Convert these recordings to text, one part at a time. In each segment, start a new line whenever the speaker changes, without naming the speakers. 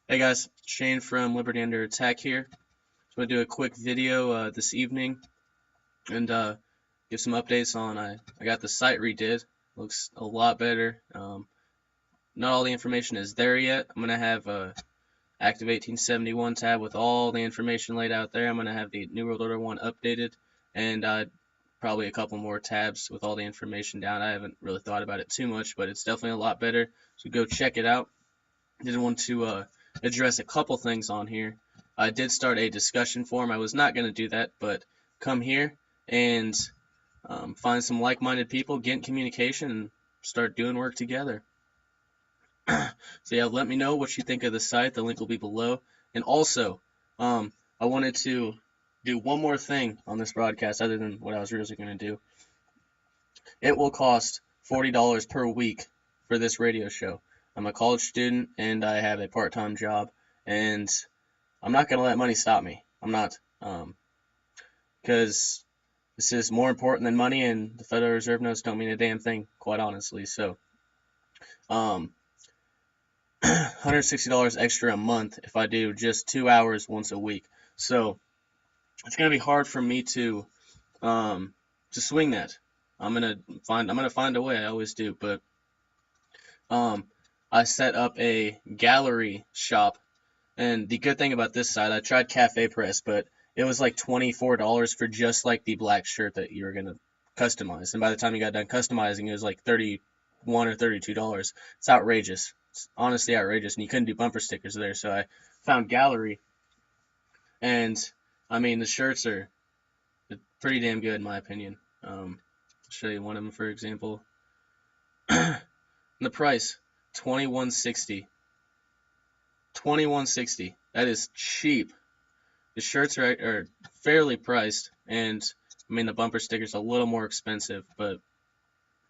Hey guys, Shane from Liberty Under Attack here. So I'm gonna do a quick video this evening and give some updates on I got the site redid. Looks a lot better. Not all the information is there yet. I'm gonna have a Active 1871 tab with all the information laid out there. I'm gonna have the New World Order one updated and probably a couple more tabs with all the information down. I haven't really thought about it too much, but it's definitely a lot better. So go check it out. Did want to address a couple things on here. I did start a discussion forum. I was not going to do that, but come here and find some like-minded people, get in communication, and start doing work together. So yeah, let me know what you think of the site. The link will be below. And also, I wanted to do one more thing on this broadcast other than what I was originally going to do. It will cost $40 per week for this radio show. I'm a college student and I have a part-time job, and I'm not going to let money stop me. I'm not, because this is more important than money, and the Federal Reserve notes don't mean a damn thing, quite honestly. So, $160 extra a month if I do just 2 hours once a week. So it's going to be hard for me to swing that. I'm gonna find a way. I always do, but I set up a gallery shop, and the good thing about this site, I tried Cafe Press, but it was like $24 for just like the black shirt that you were gonna customize, and by the time you got done customizing, it was like $31 or $32. It's outrageous. It's honestly outrageous, and you couldn't do bumper stickers there, so I found Gallery, and I mean the shirts are pretty damn good in my opinion. I'll show you one of them for example. The price, $21.60. $21.60. That is cheap. The shirts are fairly priced, and I mean the bumper sticker's a little more expensive, but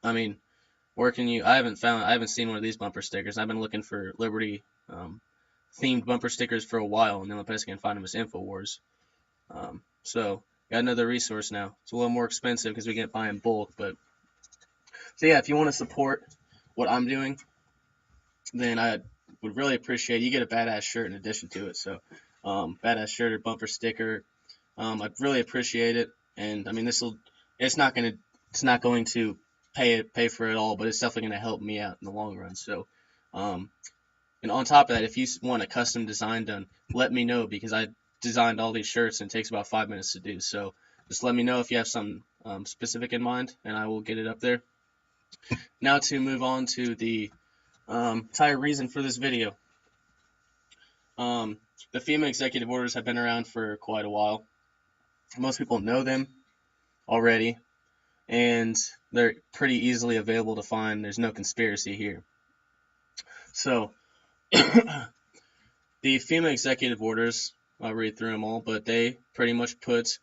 I mean, I haven't seen one of these bumper stickers. I've been looking for Liberty themed bumper stickers for a while, and the only place I can find them is InfoWars. So got another resource now. It's a little more expensive because we can't buy in bulk, but so yeah, if you want to support what I'm doing, then I would really appreciate it. You get a badass shirt in addition to it. So, badass shirt or bumper sticker, I'd really appreciate it. And I mean, it's not going to pay for it all, but it's definitely going to help me out in the long run. So, and on top of that, if you want a custom design done, let me know because I designed all these shirts and it takes about 5 minutes to do. So, just let me know if you have something specific in mind, and I will get it up there. Now to move on to the entire reason for this video. The FEMA Executive Orders have been around for quite a while. Most people know them already, and they're pretty easily available to find. There's no conspiracy here. So, the FEMA Executive Orders, I'll read through them all, but they pretty much put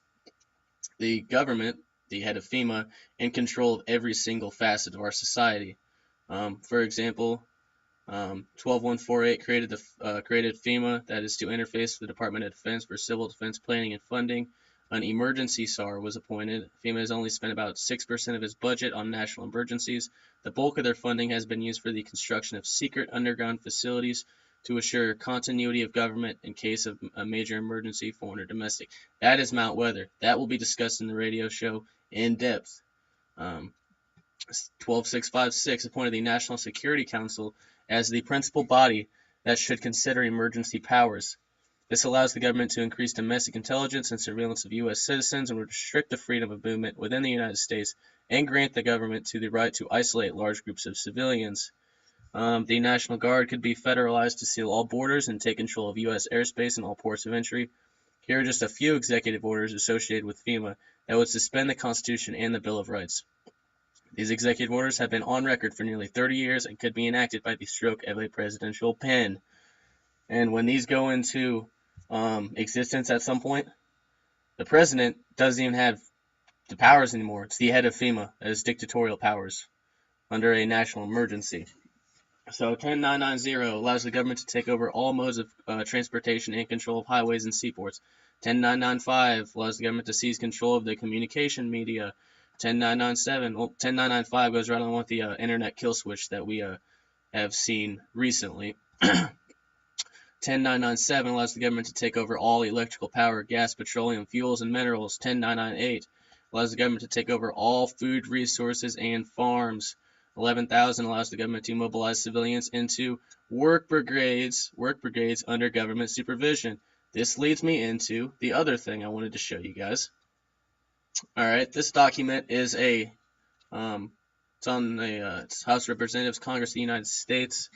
the government, the head of FEMA, in control of every single facet of our society. For example, 12148 created FEMA, that is to interface with the Department of Defense for civil defense planning and funding. An emergency SAR was appointed. FEMA has only spent about 6% of its budget on national emergencies. The bulk of their funding has been used for the construction of secret underground facilities to assure continuity of government in case of a major emergency, foreign or domestic. That is Mount Weather. That will be discussed in the radio show in depth. 12656 appointed the National Security Council as the principal body that should consider emergency powers. This allows the government to increase domestic intelligence and surveillance of U.S. citizens and restrict the freedom of movement within the United States and grant the government the right to isolate large groups of civilians. The National Guard could be federalized to seal all borders and take control of U.S. airspace and all ports of entry. Here are just a few executive orders associated with FEMA that would suspend the Constitution and the Bill of Rights. These executive orders have been on record for nearly 30 years and could be enacted by the stroke of a presidential pen. And when these go into existence at some point, the president doesn't even have the powers anymore. It's the head of FEMA that has dictatorial powers under a national emergency. So 10990 allows the government to take over all modes of transportation and control of highways and seaports. 10995 allows the government to seize control of the communication media. 10997, well, 10995 goes right along with the internet kill switch that we have seen recently. 10997 allows the government to take over all electrical power, gas, petroleum, fuels, and minerals. 10998 allows the government to take over all food resources and farms. 11,000 allows the government to mobilize civilians into work brigades under government supervision. This leads me into the other thing I wanted to show you guys. Alright, this document is it's on the House of Representatives, Congress of the United States.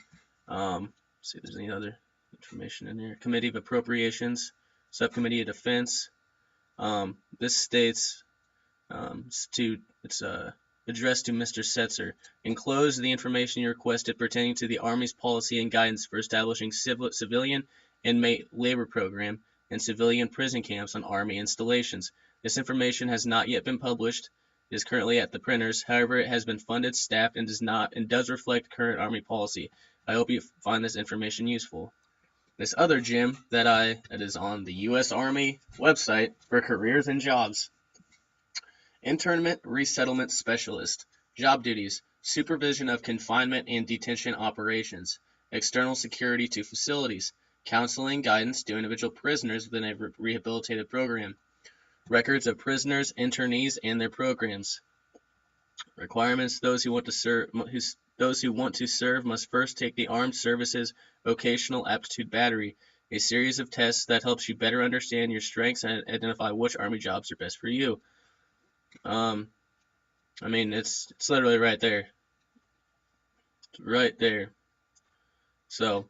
See if there's any other information in here. Committee of Appropriations, Subcommittee of Defense. This states it's addressed to Mr. Setzer. Enclosed the information you requested pertaining to the Army's policy and guidance for establishing civilian inmate labor program and civilian prison camps on Army installations. This information has not yet been published. It is currently at the printers. However, it has been funded, staffed, and does reflect current Army policy. I hope you find this information useful. This other gem that is on the U.S. Army website for careers and jobs. Internment Resettlement Specialist. Job duties: supervision of confinement and detention operations, external security to facilities, counseling, guidance to individual prisoners within a rehabilitative program, records of prisoners, internees, and their programs. Requirements: those who want to serve must first take the Armed Services Vocational Aptitude Battery, a series of tests that helps you better understand your strengths and identify which Army jobs are best for you. I mean, it's literally right there. It's right there. So,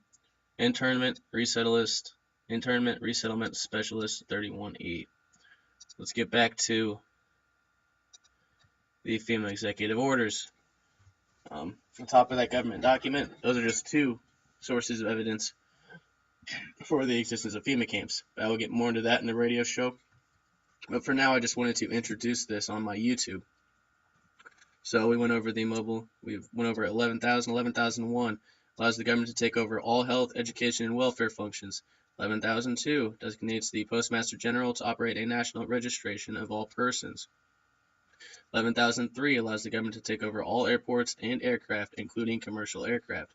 Internment Resettlement Specialist 31E. Let's get back to the FEMA Executive Orders. On top of that government document, those are just two sources of evidence for the existence of FEMA camps. I will get more into that in the radio show. But for now, I just wanted to introduce this on my YouTube. So we went over we went over 11,000. 11,001 allows the government to take over all health, education, and welfare functions. 11,002 designates the Postmaster General to operate a national registration of all persons. 11,003 allows the government to take over all airports and aircraft, including commercial aircraft.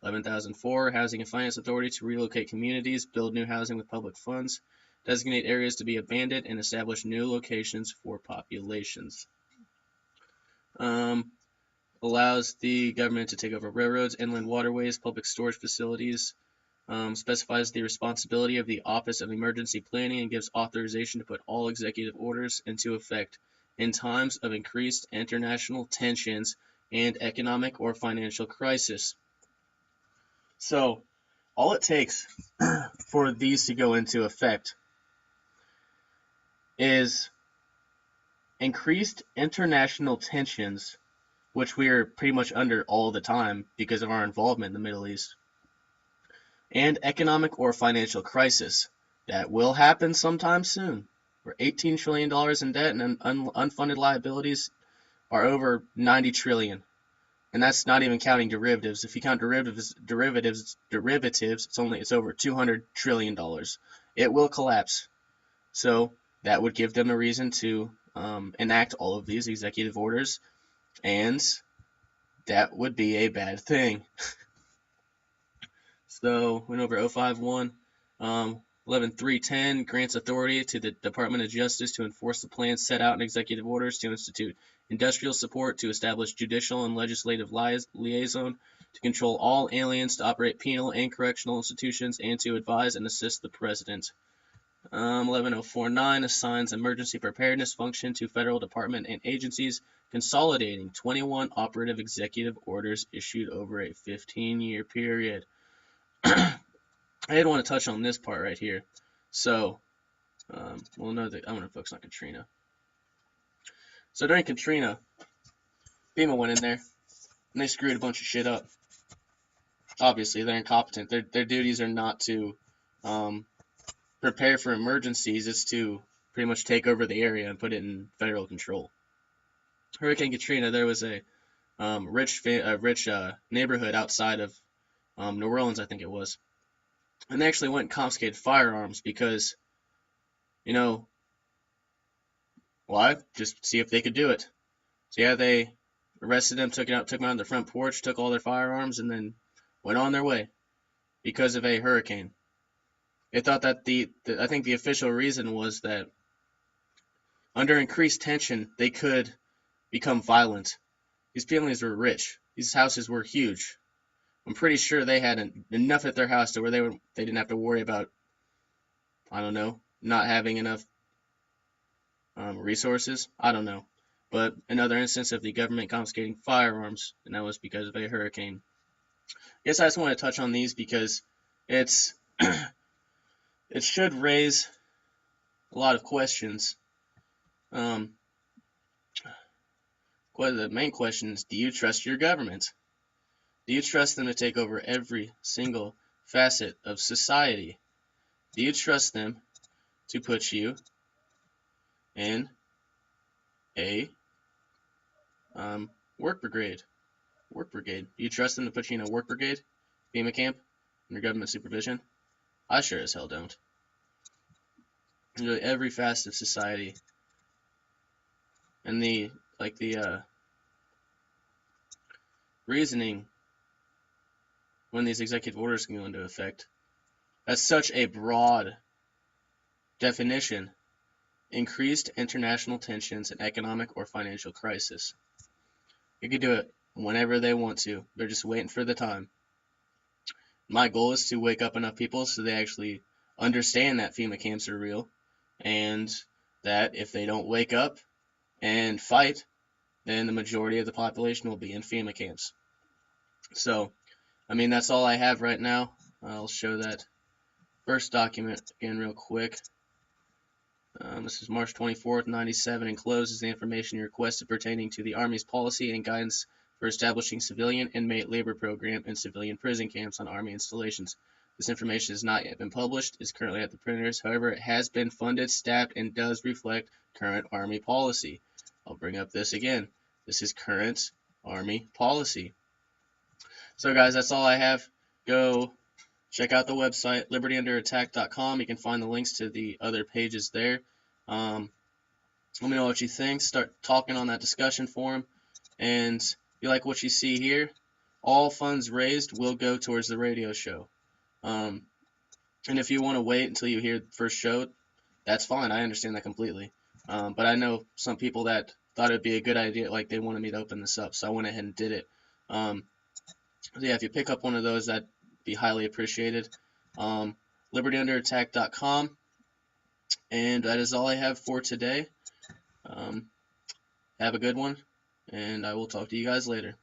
11,004 Housing and Finance Authority to relocate communities, build new housing with public funds, designate areas to be abandoned, and establish new locations for populations. Allows the government to take over railroads, inland waterways, public storage facilities, specifies the responsibility of the Office of Emergency Planning, and gives authorization to put all executive orders into effect in times of increased international tensions and economic or financial crisis. So, all it takes for these to go into effect is increased international tensions, which we are pretty much under all the time because of our involvement in the Middle East, and economic or financial crisis. That will happen sometime soon. We're $18 trillion in debt, and unfunded liabilities are over $90 trillion. And that's not even counting derivatives. If you count derivatives, it's over $200 trillion. It will collapse. So that would give them a reason to enact all of these executive orders, and that would be a bad thing. So went over 051. 11.3.10 grants authority to the Department of Justice to enforce the plans set out in executive orders to institute industrial support, to establish judicial and legislative liaison, to control all aliens, to operate penal and correctional institutions, and to advise and assist the President. 11.049 assigns emergency preparedness function to federal department and agencies, consolidating 21 operative executive orders issued over a 15-year period. I did want to touch on this part right here. So, I'm going to focus on Katrina. So during Katrina, FEMA went in there, and they screwed a bunch of shit up. Obviously, they're incompetent. Their duties are not to prepare for emergencies. It's to pretty much take over the area and put it in federal control. Hurricane Katrina, there was a rich neighborhood outside of New Orleans, I think it was. And they actually went and confiscated firearms because, why? Just see if they could do it. So yeah, they arrested them, took them out on the front porch, took all their firearms, and then went on their way because of a hurricane. They thought that I think the official reason was that under increased tension, they could become violent. These families were rich. These houses were huge. I'm pretty sure they had enough at their house to where they didn't have to worry about, I don't know, not having enough resources. I don't know. But another instance of the government confiscating firearms, and that was because of a hurricane. I guess I just want to touch on these because it's it should raise a lot of questions. The main question is, do you trust your government? Do you trust them to take over every single facet of society? Do you trust them to put you in a work brigade? Do you trust them to put you in a work brigade, FEMA camp, under government supervision? I sure as hell don't. Really, every facet of society, and the reasoning when these executive orders can go into effect. That's such a broad definition. Increased international tensions and economic or financial crisis. You can do it whenever they want to. They're just waiting for the time. My goal is to wake up enough people so they actually understand that FEMA camps are real, and that if they don't wake up and fight, then the majority of the population will be in FEMA camps. So, I mean, that's all I have right now. I'll show that first document again real quick. This is March 24th, 97, enclosed is the information you requested pertaining to the Army's policy and guidance for establishing civilian inmate labor program in civilian prison camps on Army installations. This information has not yet been published, is currently at the printers. However, it has been funded, staffed, and does reflect current Army policy. I'll bring up this again. This is current Army policy. So guys, that's all I have. Go check out the website, libertyunderattack.com. You can find the links to the other pages there. Let me know what you think. Start talking on that discussion forum. And if you like what you see here, all funds raised will go towards the radio show. And if you want to wait until you hear the first show, that's fine. I understand that completely. But I know some people that thought it would be a good idea, like they wanted me to open this up, so I went ahead and did it. So yeah, if you pick up one of those, that'd be highly appreciated. libertyunderattack.com. And that is all I have for today. Have a good one, and I will talk to you guys later.